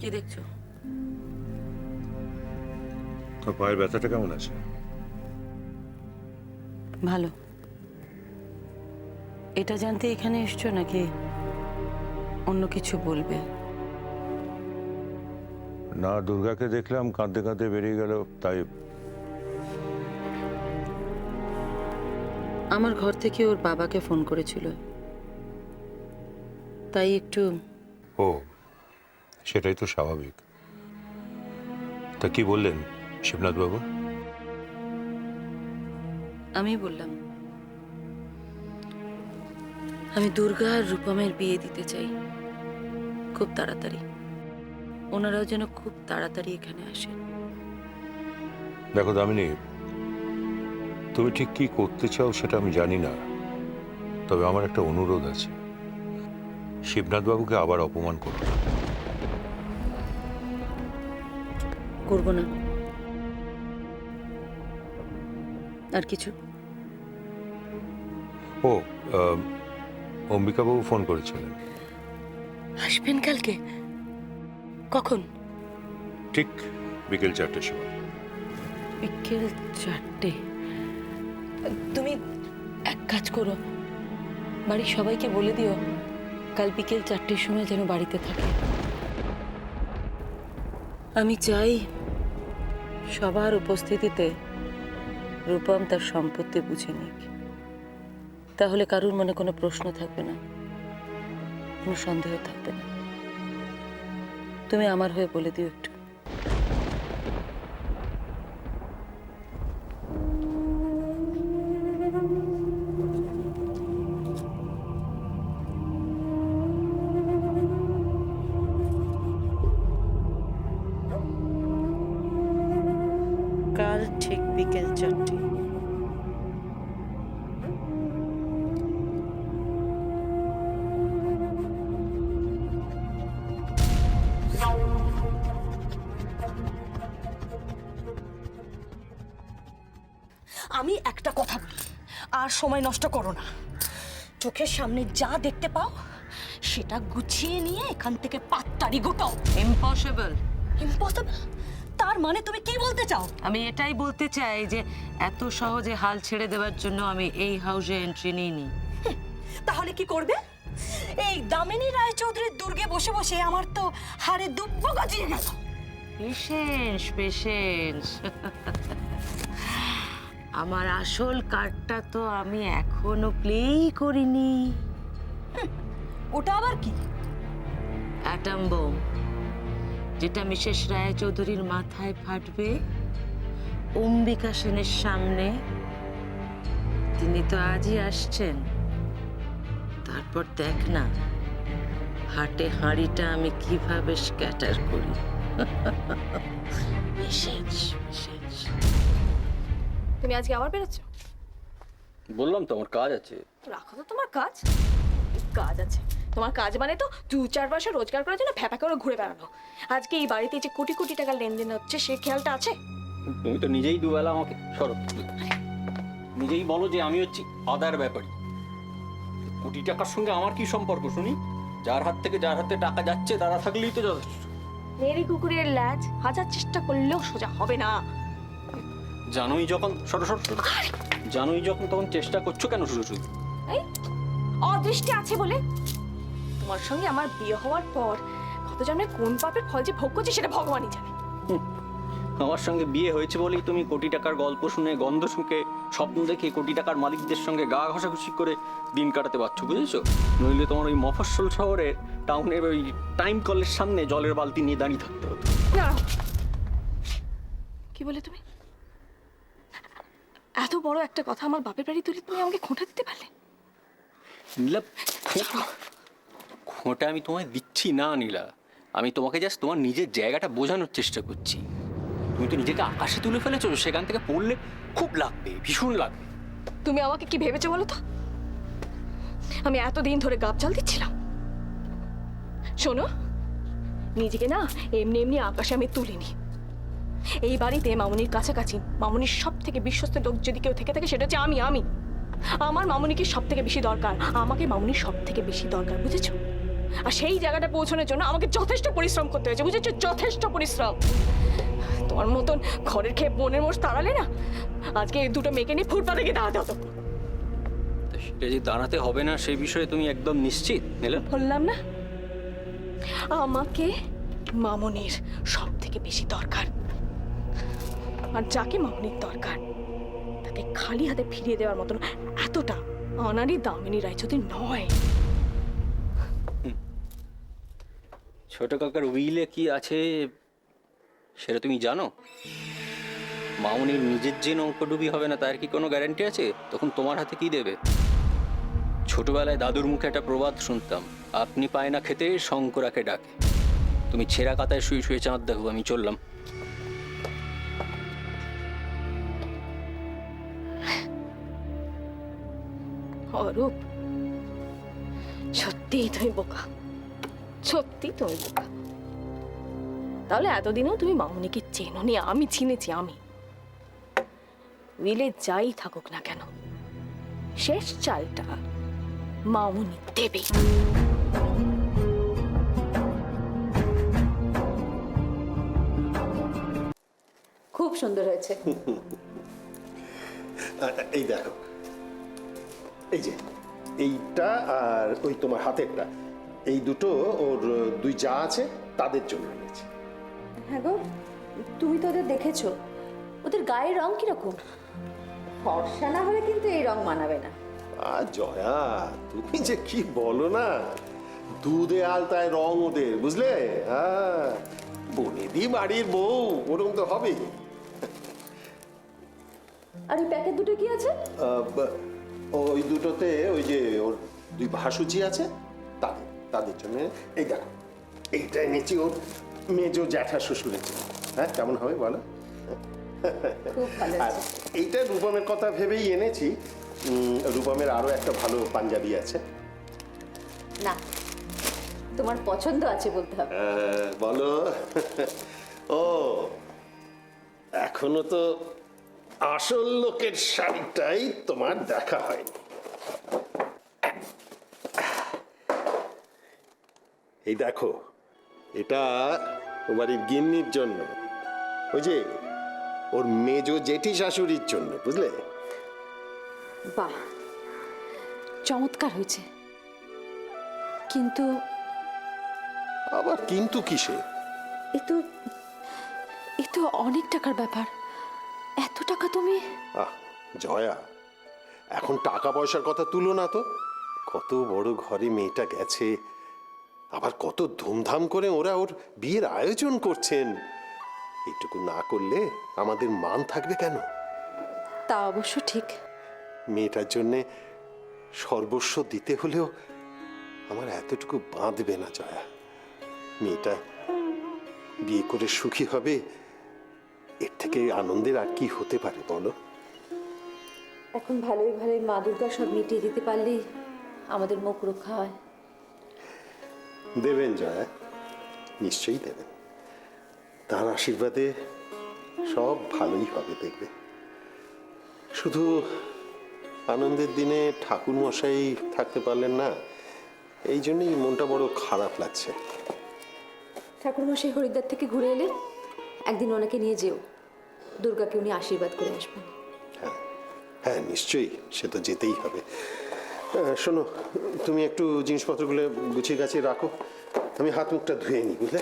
কি দেখছো? তোর পায়ের ব্যথাটা কেমন আছে? ভালো। এটা জানতে এখানে এসছো নাকি অন্য কিছু বলবে? না, দুর্গাকে দেখলাম কাঁদতে কাঁদতে বেরিয়ে গেল, তাই। আমার ঘর থেকে ওর বাবাকে ফোন করেছিল, তাই একটু। ও, সেটাই তো স্বাভাবিক। তা কি বললেন শিবনাথ বাবু? আমি বললাম আমি দুর্গা আর রূপমের বিয়ে দিতে চাই, খুব তাড়াতাড়ি। ওনারাও যেন খুব তাড়াতাড়ি এখানে আসেন। দেখো দামিনী, তুমি ঠিক কি করতে চাও সেটা আমি জানি না, তবে আমার একটা অনুরোধ আছে। শিবনাথ বাবুকে আবার অপমান করো না। করবো না। আর কিছু? ও, অম্বিকা বাবু ফোন করেছিলেন। আসবেন কালকে? কখন? ঠিক বিকেল 4টের সময়। বিকেল 4টে? তুমি এক কাজ করো, বাড়ির সবাইকে বলে দিও কাল বিকেল 4টের সময় যেন বাড়িতে থাকে। আমি চাই সবার উপস্থিতিতে রূপম তার সম্পত্তি বুঝে নিক, তাহলে কারুর মনে কোনো প্রশ্ন থাকবে না, কোনো সন্দেহ থাকবে না। তুমি আমার হয়ে বলে দিও একটু। কাল ঠিক বিকেল 4টে। আমি একটা কথা বলি, আর সময় নষ্ট করো না। চোখের সামনে যা দেখতে পাও সেটা গুছিয়ে নিয়ে এখান থেকে পাত্তারি গোটাও। ইম্পসিবল। ইম্পসিবল? তার মানে তুমি কি বলতে চাও? আমি এটাই বলতে চাই যে এত সহজে হাল ছেড়ে দেওয়ার জন্য আমি এই হাউসে এন্ট্রি নিইনি। তাহলে কি করবে? এই দামিনী রায়চৌধুরীর দুর্গে বসে বসে আমার তো হাড়ে দুব্ব গজিয়ে গেল। Patience patience. আমার আসল কার্ডটা তো আমি এখনো প্লেই করিনি। ওটা আবার কি? অ্যাটম বোম, যেটা মিসেস রায়চৌধুরীর মাথায় ফাটবে অম্বিকা সেনের সামনে। তিনি তো আজই আসছেন, তারপর দেখ না হাটে হাঁড়িটা আমি কিভাবে স্ক্যাটার করি। Patience patience. তুমি আজকে আবার বেরোচ্ছ? বললাম তো আমার কাজ আছে। রাখো তো তোমার কাজ। কাজ আছে তোমার? কাজ মানে তো 2-4 পয়সা রোজগার করার জন্য ফ্যাপা করে ঘুরে বেড়ানো। আজকে এই বাড়িতে যে কোটি কোটি টাকার লেনদেন হচ্ছে সে খেয়ালটা আছে? তুমি তো নিজেই দুবেলা আমাকে নিজেই বলো যে আমি হচ্ছি আদার ব্যাপারী। কোটি টাকার সঙ্গে আমার কি সম্পর্ক শুনি? যার হাতে টাকা যাচ্ছে তারা থাকলেই তো যথেষ্ট। মেরি কুকুরের ল্যাজ হাজার চেষ্টা করলেও সোজা হবে না। জানোই যখন জানোই যখন তখন চেষ্টা করছো কেন শুধু শুধু? এই অদৃষ্টি আছে বলে তোমার সঙ্গে আমার বিয়ে হওয়ার পর কত জনের কোন পাপের ফল যে ভোগ করছে সেটা ভগবানই জানে। আমার সঙ্গে বিয়ে হয়েছে বলেই তুমি কোটি টাকার গল্প শুনে, গন্ধ শুকে, স্বপ্ন দেখে কোটি টাকার মালিকদের সঙ্গে গা ঘষাঘষি করে দিন কাটাতে পারছো, বুঝেছো? নইলে তোমার ওই মফস্বল শহরে টাউনের ওই টাইম কলের সামনে জলের বালতি নিয়ে দাঁড়িয়ে থাকতে হতো। কি বলে তুমি? এত বড় একটা কথা আমার বাপের বাড়ি তুলে তুমি আমাকে খোঁটা দিতে পারলে? নীলা, খোঁটা আমি তোমায় দিচ্ছি না নীলা। আমি তোমাকে জাস্ট তোমার নিজের জায়গাটা বোঝানোর চেষ্টা করছি। তুমি তো নিজেকে আকাশে তুলে ফেলেছো, সেখান থেকে পড়লে খুব লাগবে, ভীষণ লাগবে। তুমি আমাকে কি ভেবেছো বলো তো? আমি এতদিন ধরে গাবজাল দিচ্ছিলাম? শোনো, নিজেকে না এমনি এমনি আকাশে আমি তুলিনি। এই বাড়িতে মামুনির কাছাকাছি মামুনির সব থেকে বিশ্বস্ত লোক যদি কেউ থেকে থাকে সেটা হচ্ছে আমি। আমার মামুনিকে সব থেকে বেশি দরকার, আমাকে মামুনির সব থেকে বেশি দরকার, বুঝেছো? আর সেই জায়গাটা পৌঁছানোর জন্য আমাকে যথেষ্ট পরিশ্রম করতে হয়েছে, বুঝেছো? যথেষ্ট পরিশ্রম। তোমার মতন ঘরের খেয়ে বনের মোষ তাড়ালে না, আজকে এই দুটো মেয়েকে নিয়ে ফুটপাতে গিয়ে দাঁড়াতে হতো। তা সেটা যে দাঁড়াতে হবে না সেই বিষয়ে তুমি একদম নিশ্চিত নিলে? বললাম না, আমাকে মামনির সব থেকে বেশি দরকার। আর যাকে মামনির দরকার তাকে খালি হাতে ফিরিয়ে দেওয়ার মতন এতটা অনারি দামিনী রায়চৌধুরী নয়। ছোট কাকার উইলে কি আছে সেটা তুমি জানো? মামুনির নিজের যে নৌকোডুবি হবে না তার কি কোনো গ্যারান্টি আছে? তখন তোমার হাতে কি দেবে? ছোটবেলায় দাদুর মুখে একটা প্রবাদ শুনতাম, আপনি পায় না খেতে শঙ্করাকে ডাকে। তুমি ছেঁড়া কাতায় শুয়ে শুয়ে চাঁদ দেখো, আমি চললাম। অরূপ, সত্যিই তুমি বোকা, সত্যি তুমি বোকা। তাহলে এতদিনেও তুমি মামুনিকে চেনোনি? আমি চিনেছি। আমি উইলে যাই থাকুক না কেন, শেষ চালটা মামুনি দেবে। খুব সুন্দর হয়েছে। এই দেখো, এই যে এইটা আর ওই তোমার হাতেরটা, এই দুটো ওর দুই যা আছে তাদের জন্য এনেছি। হ্যাঁ গো, তুমি তো ওদের দেখেছো, ওদের গায়ের রং কিরকম? ফর্সা না হলে কিন্তু এই রং মানাবে না। আর জয়া, তুমি যে কি বলো না, দুধে আলতায় রং ওদের, বুঝলে? হ্যাঁ, বনেদি বাড়ির বউ, ওরকম তো হবেই। আর এই প্যাকেট দুটো কি আছে? ওই দুটোতে ওই যে ওর দুই ভাসুচি আছে, তাদের তাদের জন্য। এই দেখো, এইটা এনেছি ওর মেজো জ্যাঠা শ্বশুরের জন্য। হ্যাঁ, কেমন হবে বলো? খুব ভালো আর হয়েছে। এইটা রূপমের কথা ভেবেই এনেছি। রূপমের আরো একটা ভালো পাঞ্জাবি আছে। না, তোমার পছন্দ আছে বলতে হবে। বলো। ও, এখনো তো আসল লোকের শাড়িটাই তোমার দেখা হয়নি। এই দেখো, এটা তোমার এই গিন্নির জন্য, ওই যে ওর মেজো জেঠি শাশুড়ির জন্য, বুঝলে? বাহ, চমৎকার হয়েছে। কিন্তু আবার কিন্তু কিসে? এ তো অনেক টাকার ব্যাপার। এত টাকা তুমি? জয়া, এখন টাকা পয়সার কথা তুলো না তো। কত বড় ঘরে মেয়েটা গেছে, আবার কত ধুমধাম করে ওরা ওর বিয়ের আয়োজন করছেন। এইটুকু না করলে আমাদের মান থাকবে কেন? তা অবশ্য ঠিক। মেয়েটার জন্যে সর্বস্ব দিতে হলেও আমার এতটুকু বাঁধবে না জয়া। মেয়েটা বিয়ে করে সুখী হবে, এর থেকে আনন্দের আর কি হতে পারে বলো? এখন ভালোই ভালোই মা দুর্গা সব মিটিয়ে দিতে পারলেই আমাদের মুখ রক্ষা হয়। দেবেন জয়া, নিশ্চয়ই দেবেন। তার আশীর্বাদে সব ভালোই হবে, দেখবে। শুধু আনন্দের দিনে ঠাকুর মশাই থাকতে পারলেন না, এই জন্যই মনটা বড় খারাপ লাগছে। ঠাকুরমশাই হরিদ্বার থেকে ঘুরে এলে একদিন ওনাকে নিয়ে যেও, দুর্গাকে উনি আশীর্বাদ করে আসবেন। হ্যাঁ হ্যাঁ, নিশ্চয়ই, সে তো যেতেই হবে। শোনো, তুমি একটু জিনিসপত্রগুলো গুছিয়ে গাছিয়ে রাখো, আমি হাত মুখটা ধুয়ে নিই, বুঝলে?